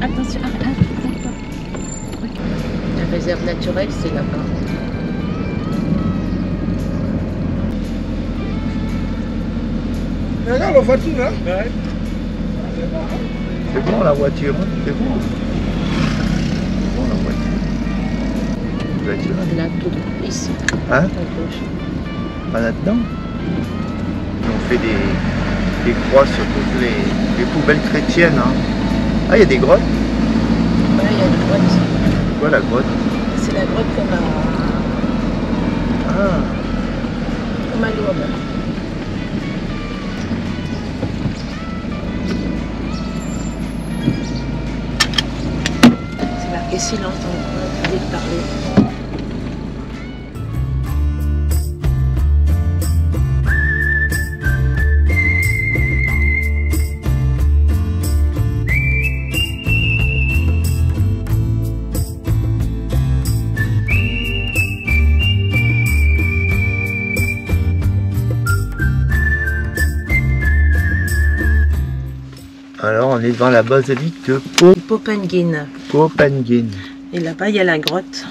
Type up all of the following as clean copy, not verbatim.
Attention, d'accord. La réserve naturelle, c'est là-bas. Regarde la voiture, hein? Ouais. C'est bon la voiture, hein? C'est bon. C'est bon la voiture. Vous êtes sûr? Là, tout ici, Hein? à gauche. Pas là-dedans? On fait des croix sur toutes les poubelles chrétiennes. Hein. Ah, il y a des grottes? Ouais, il y a une grotte. C'est quoi la grotte? C'est la grotte comme Ah, à Lourdes. C'est marqué silence, on va de parler. alors on est devant la basilique de Popenguine. Popenguine. Et là-bas, il y a la grotte.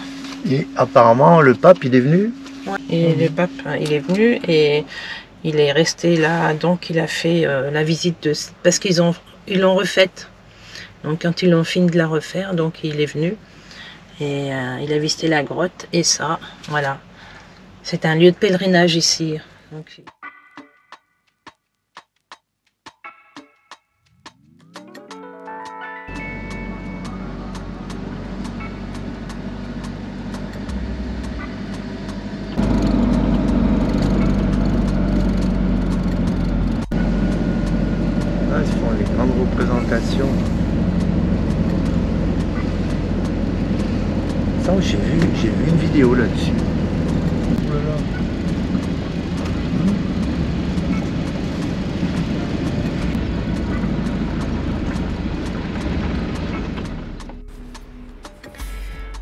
Et apparemment, le pape, il est venu? Ouais. Et le pape, il est venu et il est resté là. Donc, il a fait la visite de... Parce ils l'ont refaite. Donc, quand ils l'ont fini de la refaire, donc il est venu. Et il a visité la grotte. Et ça, voilà. C'est un lieu de pèlerinage ici. Donc, Ah, ils font les grandes représentations. Ça, j'ai vu une vidéo là-dessus. Oh là là.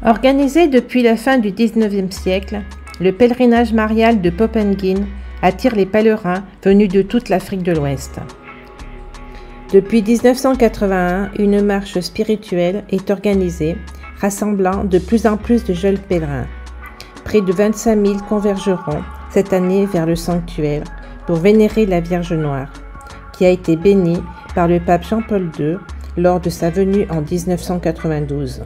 Organisé depuis la fin du XIXe siècle, le pèlerinage marial de Popenguine attire les pèlerins venus de toute l'Afrique de l'Ouest. Depuis 1981, une marche spirituelle est organisée, rassemblant de plus en plus de jeunes pèlerins. Près de 25 000 convergeront cette année vers le sanctuaire pour vénérer la Vierge Noire, qui a été bénie par le pape Jean-Paul II lors de sa venue en 1992.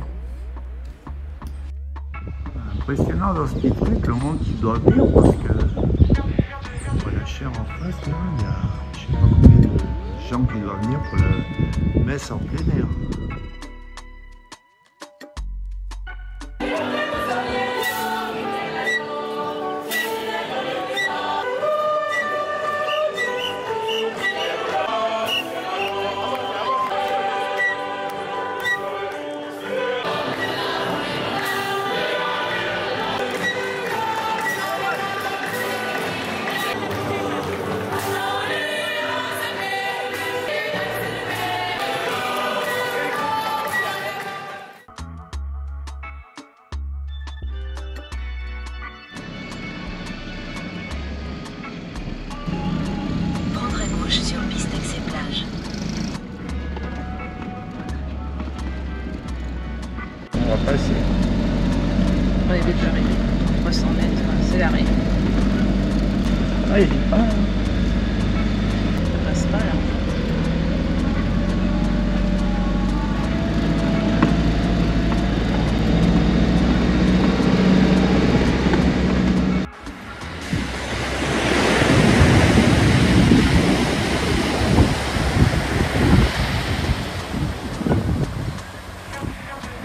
Impressionnant dans ce petit truc, le monde qui doit venir parce que on voit la chair en face là, il y a je sais pas combien de gens qui doivent venir pour la messe en plein air. Sur piste accès plage. On va passer. on est déjà arrivé. 300 mètres, c'est l'arrêt. Ah, il dit pas. Ça passe pas là.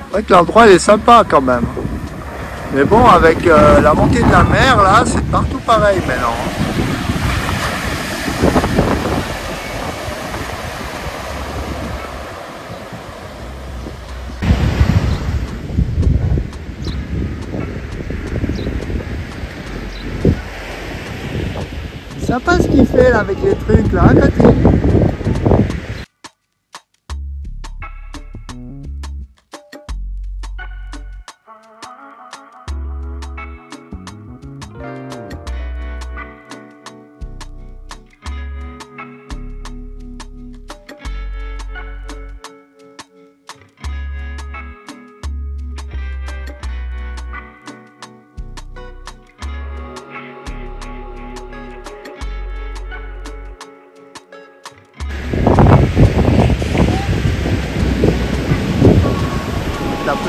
C'est vrai que l'endroit il est sympa quand même. Mais bon, avec la montée de la mer là, c'est partout pareil maintenant. C'est sympa ce qu'il fait là avec les trucs là, à côté.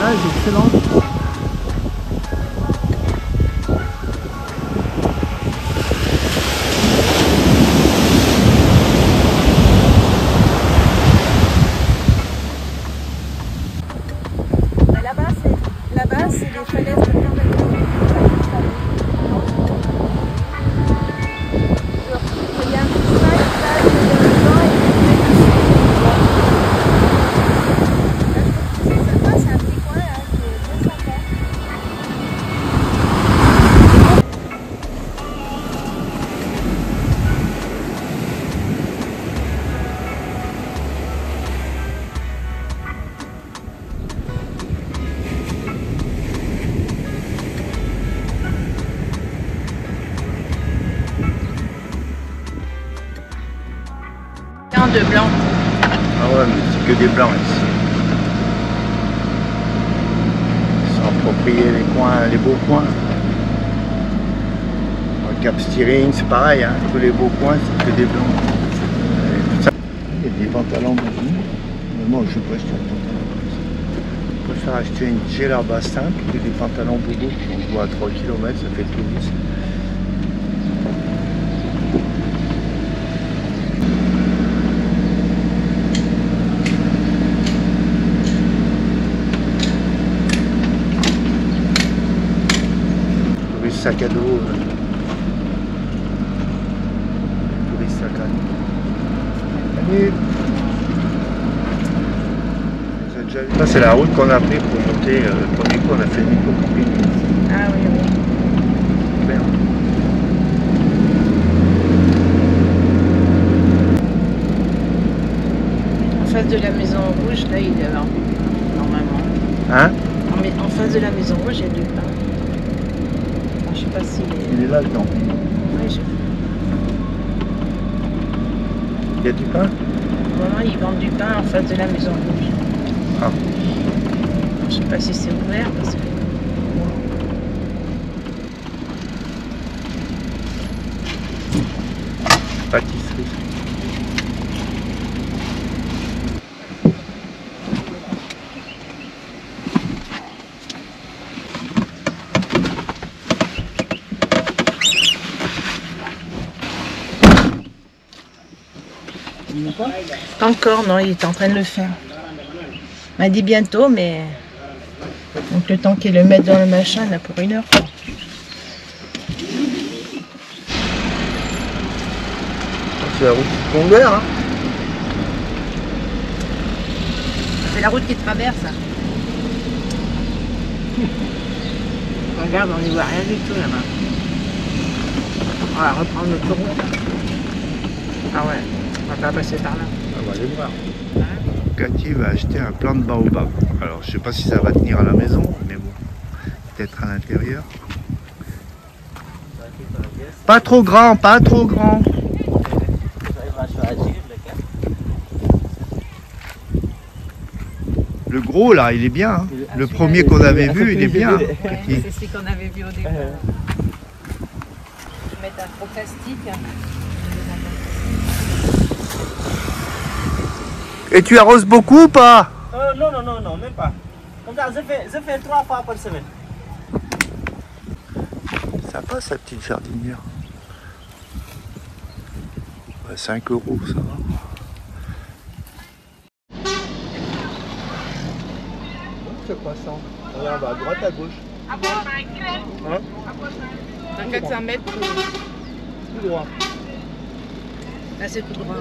plage excellente. Là-bas, c'est les falaises de Cambacou. Il y a un petit chemin qui passe devant et c'est sympa, c'est un petit coin là, c'est bien sympa. De blanc. Ah ouais, mais c'est que des blancs ici. Ils sont appropriés les coins, les beaux coins. Le Cap Styring, c'est pareil, hein. Tous les beaux coins, c'est que des blancs. Il y a des pantalons boubou. Mais moi, je ne sais pas si tu as un pantalon comme ça. Je préfère acheter une djellaba simple que des pantalons boubou. On voit à 3 km, ça fait tout vite. Sac à dos, touriste sac à dos. Allez. Ça c'est la route qu'on a pris pour monter le premier coup on a fait une camping. Ah oui, oui. Merde. En face de la maison rouge, là, il est là, normalement. Hein? En face de la maison rouge, il y a du pain. Je sais pas si... Il est là dedans. Oui, Il y a du pain? Vraiment, ils vendent du pain en face de la maison rouge. Ah. Je sais pas si c'est ouvert parce que... Pâtisserie. Pas encore, non, il est en train de le faire. Il m'a dit bientôt, mais... Donc le temps qu'il le mette dans le machin, là, pour 1 heure. Quoi. C'est la route secondaire, hein? C'est la route qui traverse. Regarde, on n'y voit rien du tout là-bas. On va reprendre notre route. Ah ouais, on va pas passer par là. On va aller voir. Cathy va acheter un plant de baobab. Alors je sais pas si ça va tenir à la maison, mais bon, peut-être à l'intérieur. Pas trop grand, pas trop grand. Le gros là, il est bien. Hein. Le premier qu'on avait vu, il est bien. Ouais, c'est celui qu'on avait vu au début. Je vais mettre un gros plastique. Et tu arroses beaucoup ou pas? Non, même pas. Comme ça, je fais 3 fois par semaine. Sympa sa petite jardinière. Ouais, 5 €, ça va. Ce croissant. Regarde, à droite, à gauche. Hein? Dans 400 mètres. Tout droit. Là, c'est tout droit.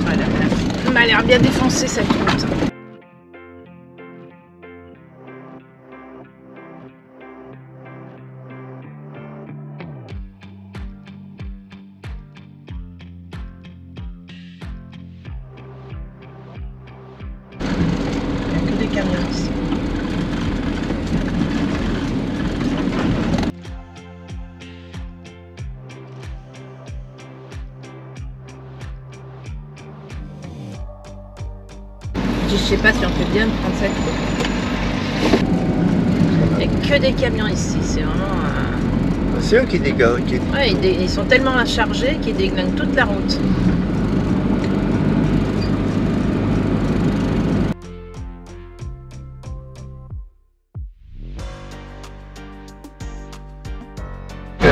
Voilà. Elle m'a l'air bien défoncée cette route. Il n'y a que des camions ici. Je sais pas si on fait bien de prendre cette route. Il n'y a que des camions ici, c'est vraiment... C'est eux qui dégagent. Ouais, ils sont tellement chargés qu'ils déglinguent toute la route.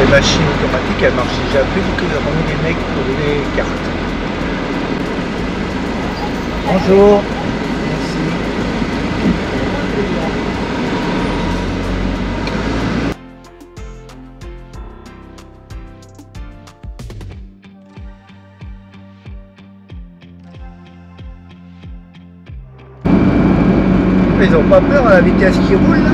les machines automatiques, elles marchaient jamais vu que on est des mecs pour les cartes. Bonjour. Merci. Ils ont pas peur à la vitesse qui roule là?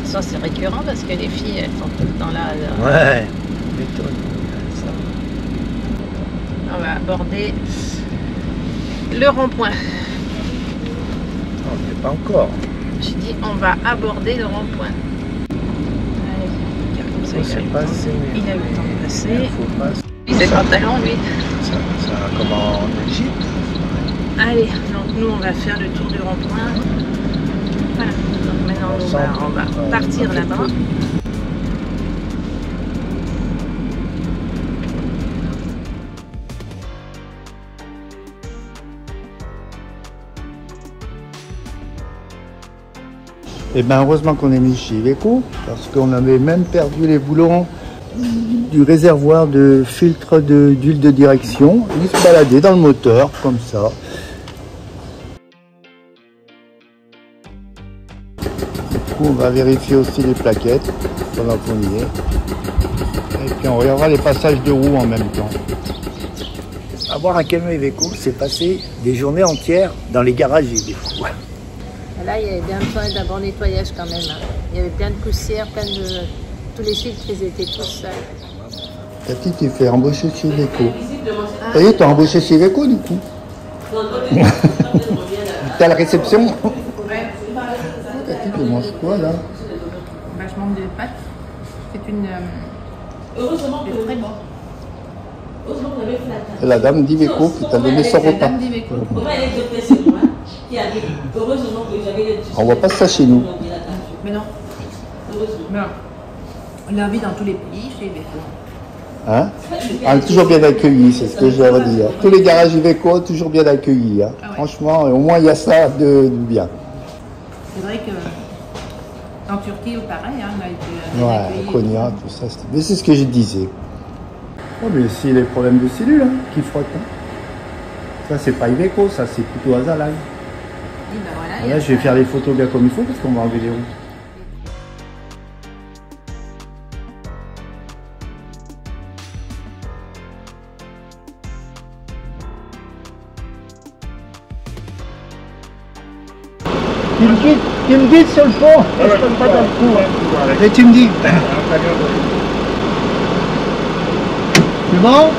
Ça c'est récurrent parce que les filles elles sont tout le temps là. Ouais, m'étonne. Ça. On va aborder le rond-point. Non, mais pas encore. J'ai dit on va aborder le rond-point. Allez, comme ça C'est passé. il a eu le temps de passer. Faut pas... Il ses pantalons lui. Ça comme en Égypte. Allez, donc nous on va faire le tour du rond-point. Voilà, donc maintenant on va partir là-bas. Et bien heureusement qu'on est mis chez Iveco, parce qu'on avait même perdu les boulons du réservoir de filtre d'huile de direction. Il se baladait dans le moteur, comme ça. Du coup, on va vérifier aussi les plaquettes pendant qu'on y est. Et puis on regardera les passages de roues en même temps. Avoir un camion Iveco, c'est passer des journées entières dans les garages Iveco. Là, il y avait bien besoin d'un bon nettoyage quand même. Il y avait plein de poussière, plein de... Tous les filtres, ils étaient tous sales. Ta petite, tu fais embaucher chez Iveco. Ça y est, t'as embauché chez Iveco du coup. T'as la réception. Ta petite, elle mange quoi là? Vachement de pâtes. C'est une. Heureusement que très bon. heureusement que vous avez fait la table. C'est la dame d'Iveco qui t'a donné son repas. On va aller de chez moi qui a dit heureusement que j'avais les On voit pas ça chez nous. Mais non. Non. On l'a vu dans tous les pays chez Iveco. Hein? On est toujours bien accueillis, c'est ce que j'ai à dire. Tous les garages Iveco, toujours bien accueillis. Hein. Ah ouais. Franchement, au moins il y a ça de bien. C'est vrai que en Turquie, pareil, hein, on a été Ouais, accueillis. Konya, tout ça. Mais c'est ce que je disais. Oh, mais c'est les problèmes de cellules hein, qui frottent. Hein. Ça, c'est pas Iveco, ça, c'est plutôt Azaline. Oui, ben voilà, Et là, je vais faire les photos bien comme il faut parce qu'on va enlever les roues. Tu me guides sur le pont, je ne peux pas dans le coup. Hein. Et tu me dis. C'est bon?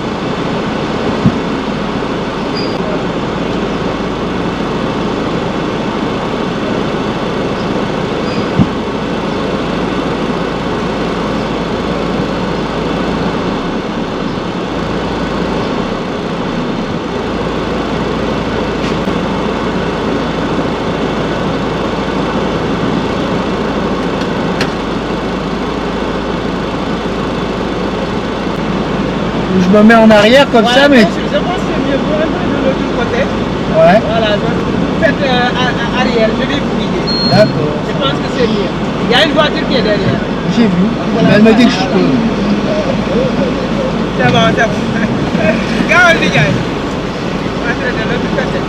Je me mets en arrière comme ça, mais... Je pense que c'est mieux pour un peu de l'autre côté. Ouais, Voilà, donc vous faites arrière, je vais vous guider. d'accord. Je pense que c'est mieux. Il y a une voiture qui est derrière. J'ai vu. Mais elle me dit que je peux. C'est bon, c'est bon. Regarde les gars. On va faire de l'autre côté.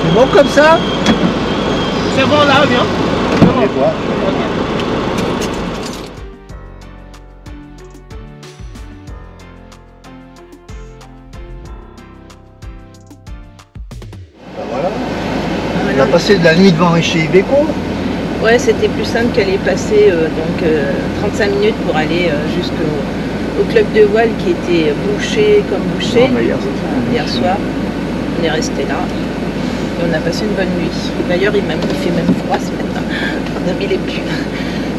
C'est bon comme ça? C'est bon là, bien. Je vais voir. Voilà. On a passé de la nuit devant chez Iveco. Ouais, c'était plus simple qu'elle ait passé 35 minutes pour aller jusqu'au club de voile qui était bouché comme bouché. Non, mais hier soir. On est resté là. Et on a passé une bonne nuit. D'ailleurs, il fait même froid ce matin. On a mis les pulls.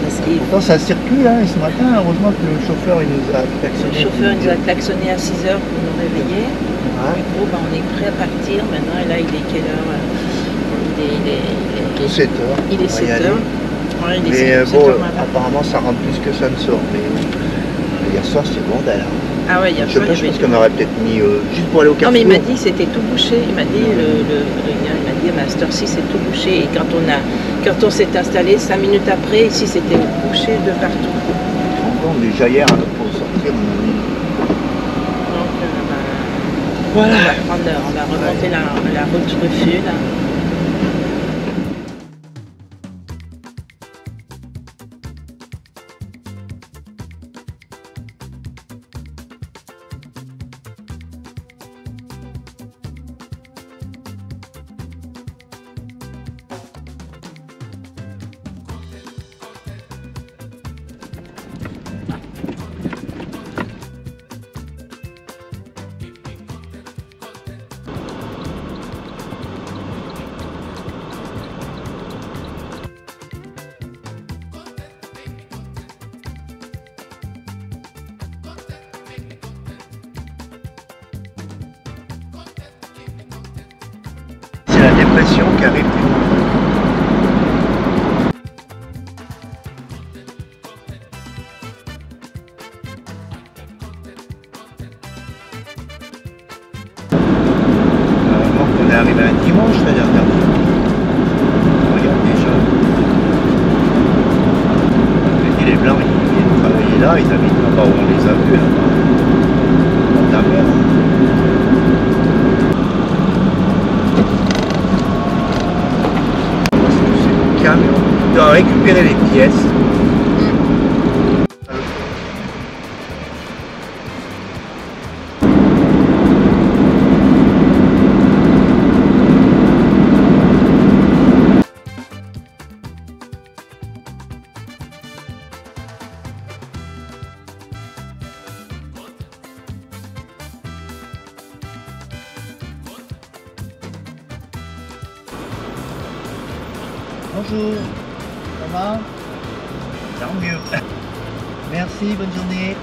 Parce qu'il Pourtant, ça circule, hein, et ce matin, heureusement que le chauffeur il nous a klaxonné. Le chauffeur nous a klaxonné à 6 h pour nous réveiller. Ouais. Du coup, on est prêt à partir maintenant. Et là, il est quelle heure? Il est 7 heures. Il est 7 h. Ouais, il est Mais 7 bon, heures matin. apparemment ça rentre plus que ça ne sort. Mais hier soir c'était bordel. Hein. Ah ouais, il y a Je pense qu'on aurait peut-être mis juste pour aller au Non Carrefour. mais il m'a dit c'était tout bouché. Il m'a dit il m'a dit à Master 6 c'est tout bouché. Et quand on s'est installé 5 minutes après, ici c'était bouché de partout. Bon, déjà hier pour sortir mon ami. Donc Voilà. on va remonter la route Rufus là. C'est la dépression qui arrive plus loin. Donc on est arrivé un dimanche la dernière fois. Regarde déjà. Les Blancs, ils viennent travailler là, ils habitent là-bas où on les a vus, là-bas. Dans ta mer. C'est camion. Il doit récupérer les pièces. Bonjour, ça va? Tant mieux. Merci, bonne journée.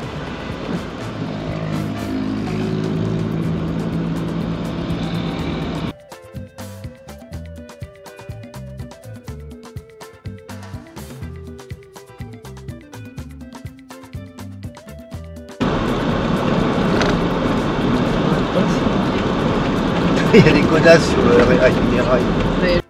Il y a des godasses sur le rail des rails.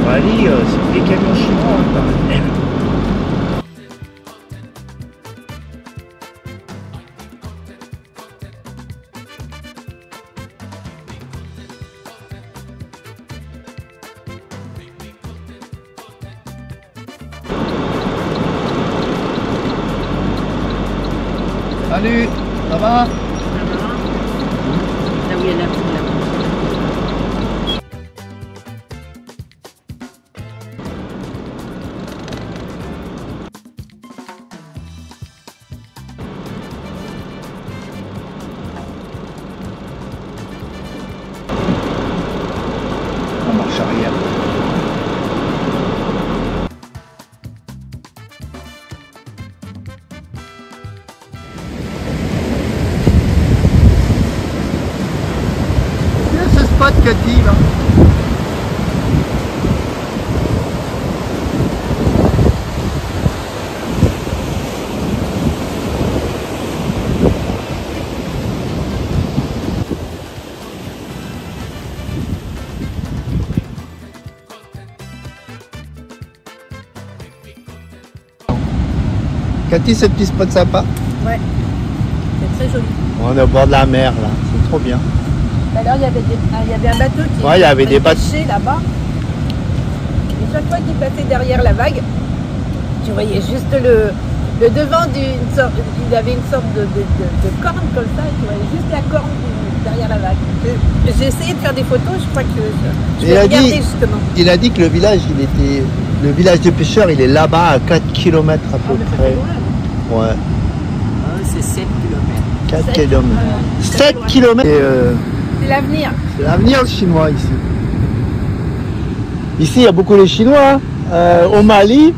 Bali, c'est des camions chinois, quand même. Salut, ça va? Là où il y a la poule là. On marche arrière. Ce spot Cathy là. Cathy, ce petit spot sympa. Ouais, c'est très joli. On est au bord de la mer là, c'est trop bien. Tout à l'heure, il y avait un bateau qui Ouais, il y avait des bateaux. pêchait là-bas. Et chaque fois qu'il passait derrière la vague, tu voyais juste le devant d'une sorte. Il avait une sorte de corne comme ça, et tu voyais juste la corne derrière la vague. J'ai essayé de faire des photos, je crois que je vais regarder justement. Il a dit que le village de pêcheurs, il est là-bas à 4 km à peu Ah, mais ça près. fait loin, hein. Ouais. C'est 7 km. 4 km. 7 km. C'est l'avenir. C'est l'avenir chinois ici. Ici, il y a beaucoup de Chinois. Au Mali,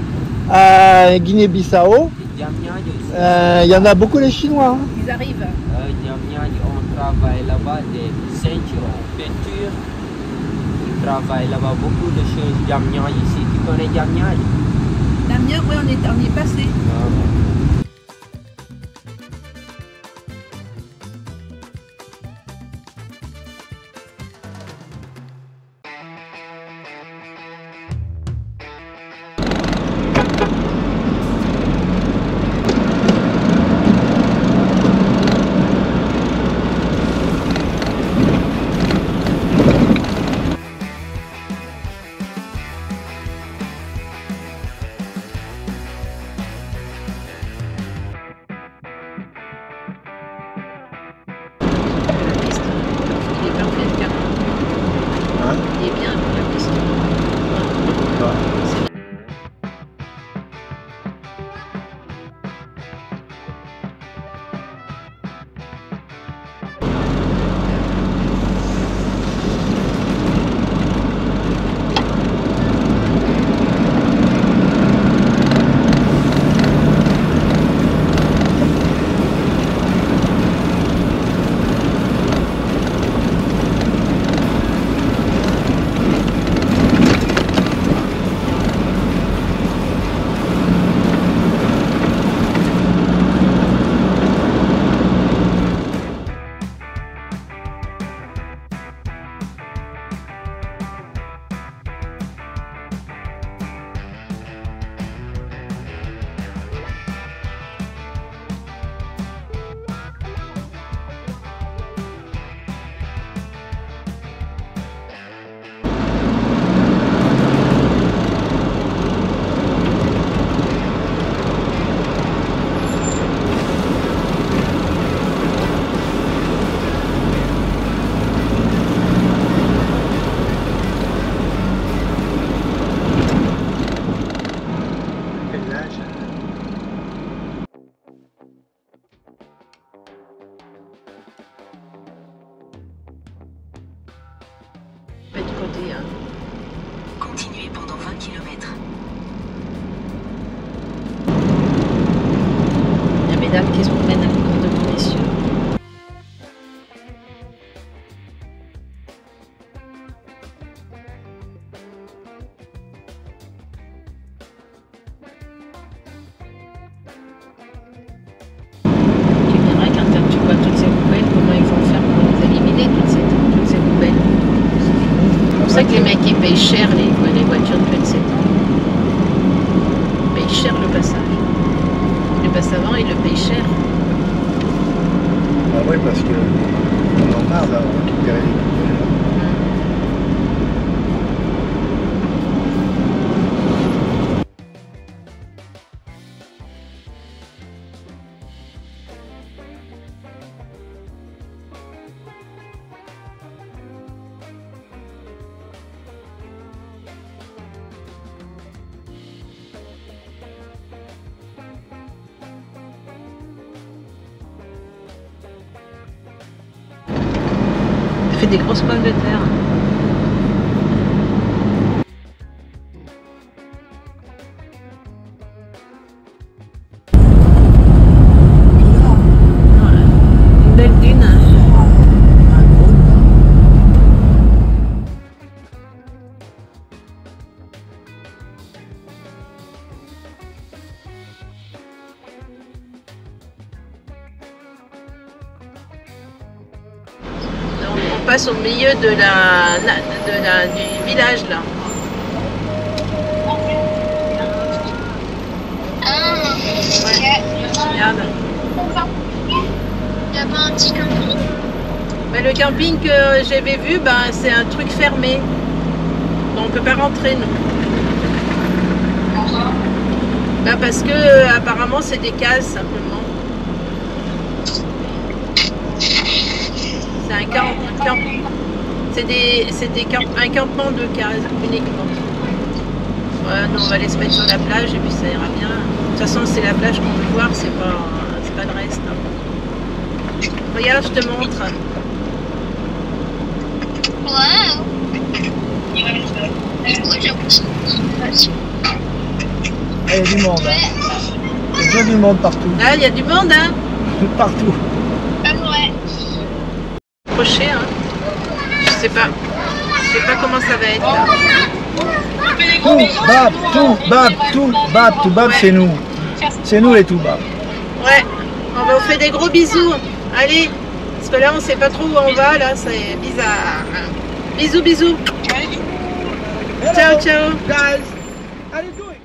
à Guinée-Bissau, il y en a beaucoup de Chinois. Ils arrivent. On travaille là-bas des ceintures en peinture. Ils travaillent là-bas beaucoup de choses. Damian ici, tu connais Damian? L'avenir, oui, on y est passé. Continuez pendant 20 km. Il y a mesdames qui se promènent à l'école de mon messieurs. Tu verras quand tu vois toutes ces poubelles, comment ils vont faire pour les éliminer, toutes ces poubelles. C'est pour ça que les mecs ils payent cher les voitures de 27 ans. Ils payent cher le passage. Le passe avant, ils le payent cher. Ah oui, parce que on en a là, on récupère les poubelles. Ça fait des grosses pommes de terre. Voilà. Une belle dune. On passe au milieu du village là. Ouais. Regarde. Il y a pas un petit camping? Mais le camping que j'avais vu, ben, c'est un truc fermé. Donc on peut pas rentrer nous. Ben, parce que apparemment c'est des cases simplement. C'est un un campement de cases uniquement. Ouais, non, on va aller se mettre sur la plage et puis ça ira bien. De toute façon, c'est la plage qu'on veut voir, c'est pas le reste. Hein. Regarde, je te montre. Wow. Il y a du monde. Hein. Il y a déjà du monde partout. Ah, il y a du monde, hein. Partout. Ouais. Approcher, hein. Je sais pas comment ça va être là. Tout bab, Ouais. c'est nous. C'est nous les tout bab. Ouais, on va vous faire des gros bisous. Allez, parce que là on sait pas trop où on va, là c'est bizarre. Bisous, bisous. Ciao, ciao. Guys, how you doing?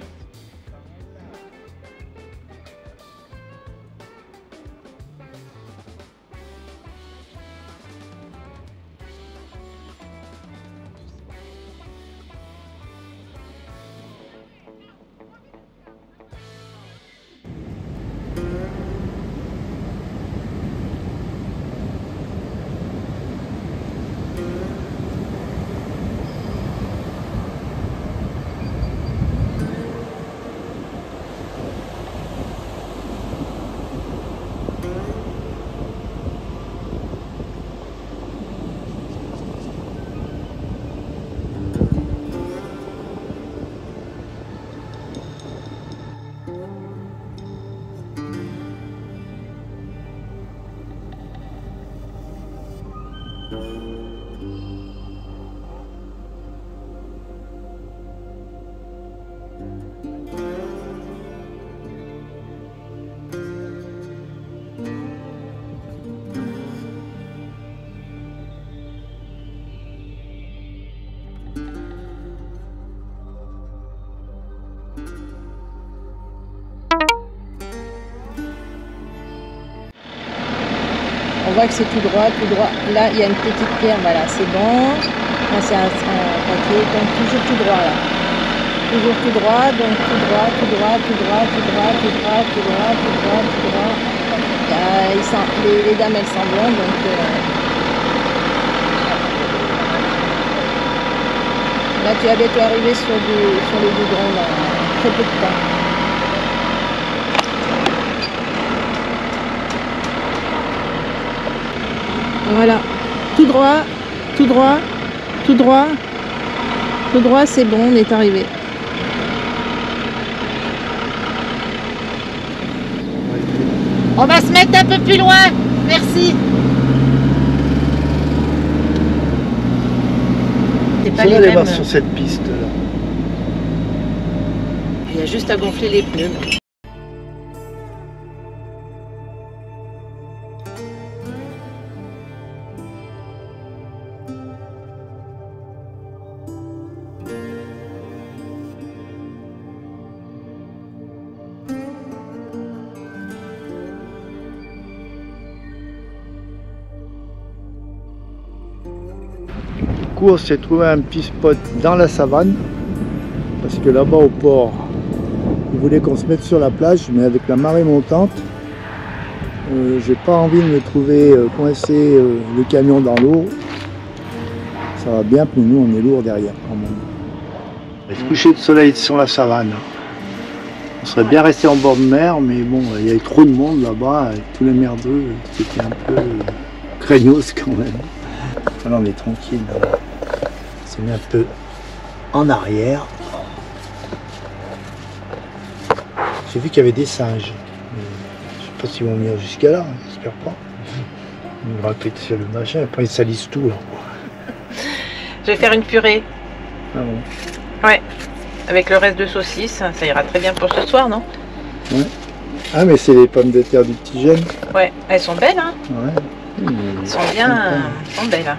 On voit que c'est tout droit, tout droit. Là, il y a une petite pierre, voilà, c'est bon. Là, c'est un paquet, donc toujours tout droit là. Toujours tout droit, donc tout droit, tout droit, tout droit, tout droit, tout droit, tout droit, tout droit, tout droit. Les dames, elles sont blondes, donc... Là, tu vas bientôt arriver sur le goudron dans très peu de temps. Voilà, tout droit, tout droit, tout droit, tout droit, c'est bon, on est arrivé. On va se mettre un peu plus loin, merci. C'est pas Ça va les aller voir mêmes. sur cette piste là. Il y a juste à gonfler les pneus. Du coup, on s'est trouvé un petit spot dans la savane. Parce que là-bas au port, ils voulaient qu'on se mette sur la plage, mais avec la marée montante, j'ai pas envie de me trouver coincé le camion dans l'eau. Ça va bien, mais nous on est lourd derrière quand même. Le coucher de soleil sur la savane. On serait bien resté en bord de mer, mais bon, il y avait trop de monde là-bas, avec tous les merdeux, c'était un peu craignos quand même. Là on est tranquille, on s'est mis un peu en arrière. J'ai vu qu'il y avait des singes. Je sais pas s'ils vont venir jusqu'à là, j'espère pas. Ils vont répéter le machin, après ils salissent tout là. Je vais faire une purée. Ah bon. Ouais. Avec le reste de saucisses, ça ira très bien pour ce soir, non? Ouais. Ah mais c'est les pommes de terre du petit jeune. Ouais, elles sont belles, hein? Ouais. Elles sont bien, elles sont belles.